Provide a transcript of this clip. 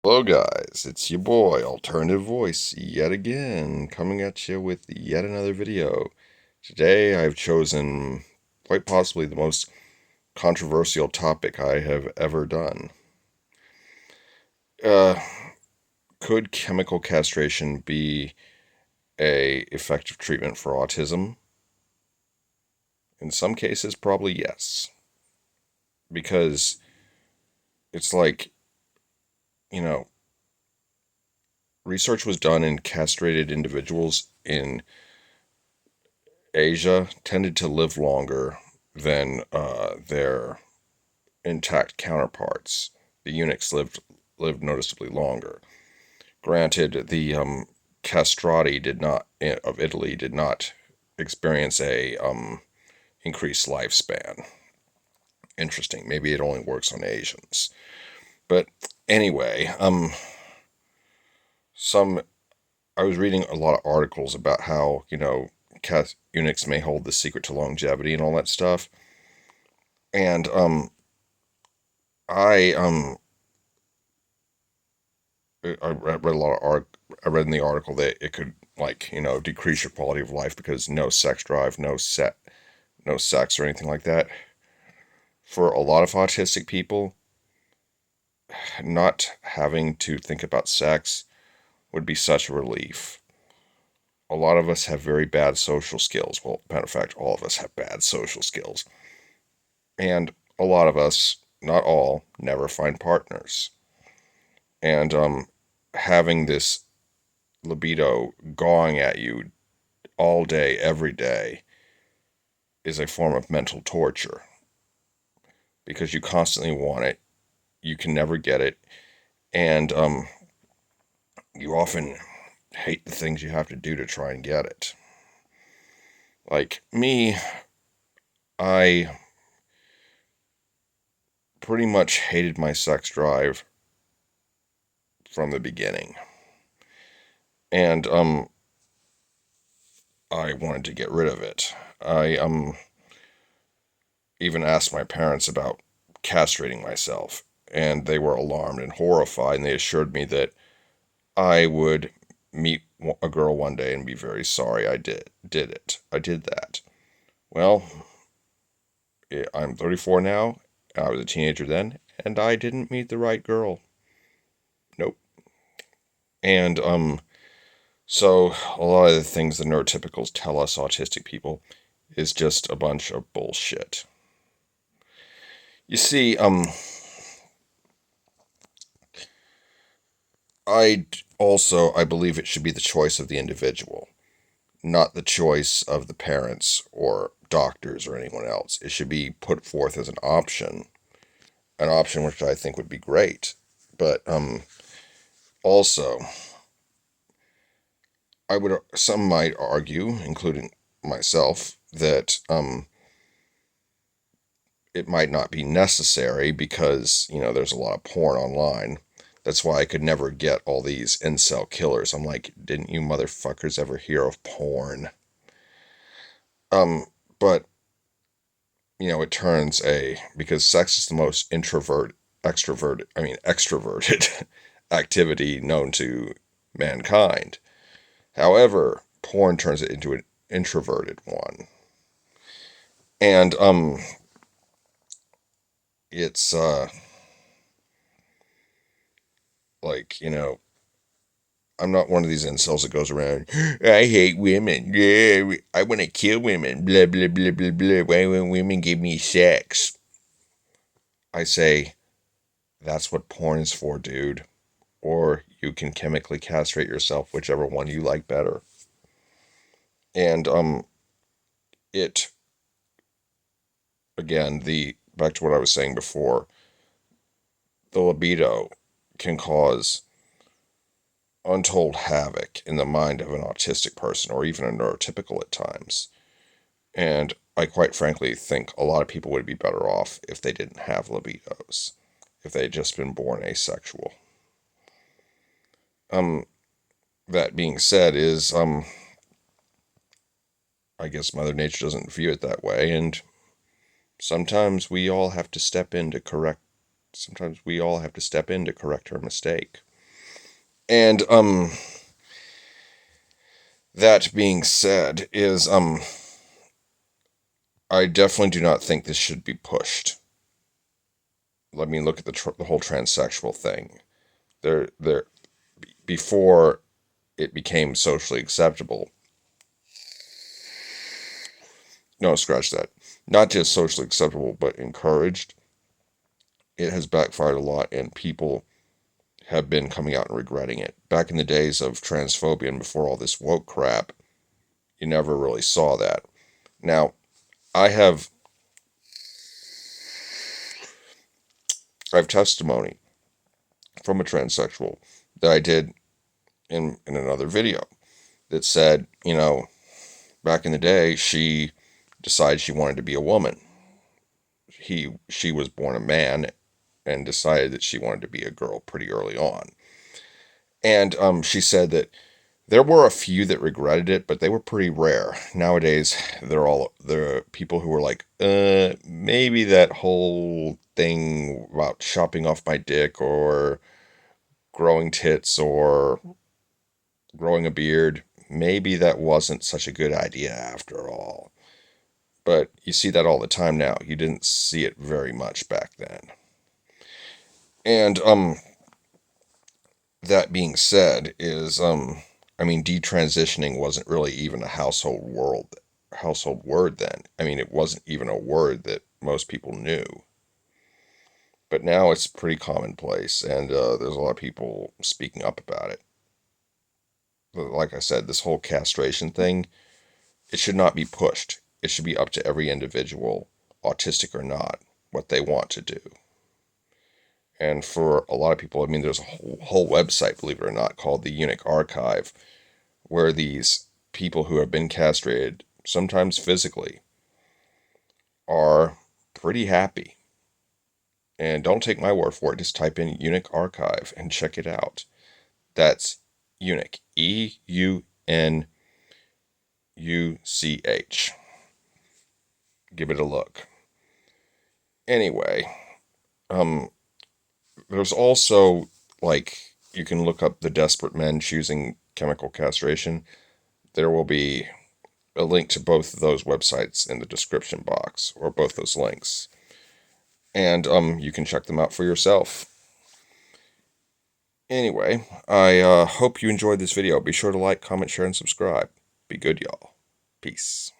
Hello, guys. It's your boy, Alternative Voice, yet again, coming at you with yet another video. Today, I've chosen quite possibly the most controversial topic I have ever done. Uh, could chemical castration be a effective treatment for autism? In some cases, probably yes, because it's like, you know, research was done in castrated individuals in Asia tended to live longer than their intact counterparts. The eunuchs lived noticeably longer. Granted, the castrati did not of Italy did not experience a increased lifespan. Interesting. Maybe it only works on Asians. But anyway, some I was reading a lot of articles about how eunuchs may hold the secret to longevity and all that stuff. And I I read a lot of I read in the article that it could decrease your quality of life because no sex drive, no sex or anything like that. For a lot of autistic people, not having to think about sex would be such a relief. A lot of us have very bad social skills. Well, matter of fact, all of us have bad social skills. And a lot of us, not all, never find partners. And having this libido gawing at you all day, every day, is a form of mental torture because you constantly want it, you can never get it, and you often hate the things you have to do to try and get it. Like me, I pretty much hated my sex drive from the beginning, and I wanted to get rid of it. I even asked my parents about castrating myself, and they were alarmed and horrified, and they assured me that I would meet a girl one day and be very sorry I did it. I did that. Well, I'm 34 now. I was a teenager then, and I didn't meet the right girl. Nope. And so a lot of the things the neurotypicals tell us autistic people is just a bunch of bullshit. You see, I believe it should be the choice of the individual, not the choice of the parents or doctors or anyone else. It should be put forth as an option which I think would be great. But also, some might argue, including myself, that it might not be necessary because there's a lot of porn online. That's why I could never get all these incel killers. I'm like, didn't you motherfuckers ever hear of porn? But it turns because sex is the most extroverted activity known to mankind. However, porn turns it into an introverted one. And it's like, I'm not one of these incels that goes around, I hate women. Yeah, I want to kill women. Blah, blah, blah, blah, blah. Why won't women give me sex? I say, that's what porn is for, dude. Or you can chemically castrate yourself, whichever one you like better. And it again, the back to what I was saying before, the libido can cause untold havoc in the mind of an autistic person or even a neurotypical at times. And I quite frankly think a lot of people would be better off if they didn't have libidos, if they had just been born asexual. Um, that being said, is I guess Mother Nature doesn't view it that way, and sometimes we all have to step in to correct. Sometimes we all have to step in to correct her mistake. And that being said, is I definitely do not think this should be pushed. Let me look at the whole transsexual thing. There before it became socially acceptable. No, scratch that. Not just socially acceptable, but encouraged. It has backfired a lot, and people have been coming out and regretting it. Back in the days of transphobia and before all this woke crap, you never really saw that. Now, I have I have testimony from a transsexual that I did in another video that said, back in the day, she decided she wanted to be a woman. She was born a man and decided that she wanted to be a girl pretty early on. And she said that there were a few that regretted it, but they were pretty rare. Nowadays, they're people who are like, maybe that whole thing about chopping off my dick or growing tits or growing a beard, maybe that wasn't such a good idea after all. But you see that all the time now. You didn't see it very much back then. And that being said, I mean, detransitioning wasn't really even a household word then. I mean, it wasn't even a word that most people knew. But now it's pretty commonplace, and there's a lot of people speaking up about it. But like I said, this whole castration thing, it should not be pushed. It should be up to every individual, autistic or not, what they want to do. And for a lot of people, I mean, there's a whole website, believe it or not, called the Eunuch Archive, where these people who have been castrated, sometimes physically, are pretty happy. And don't take my word for it, just type in Eunuch Archive and check it out. That's Eunuch, EUNUCH. Give it a look. Anyway, there's also, like, you can look up the desperate men choosing chemical castration. There will be a link to both of those websites in the description box, or both those links. And you can check them out for yourself. Anyway, I hope you enjoyed this video. Be sure to like, comment, share, and subscribe. Be good, y'all. Peace.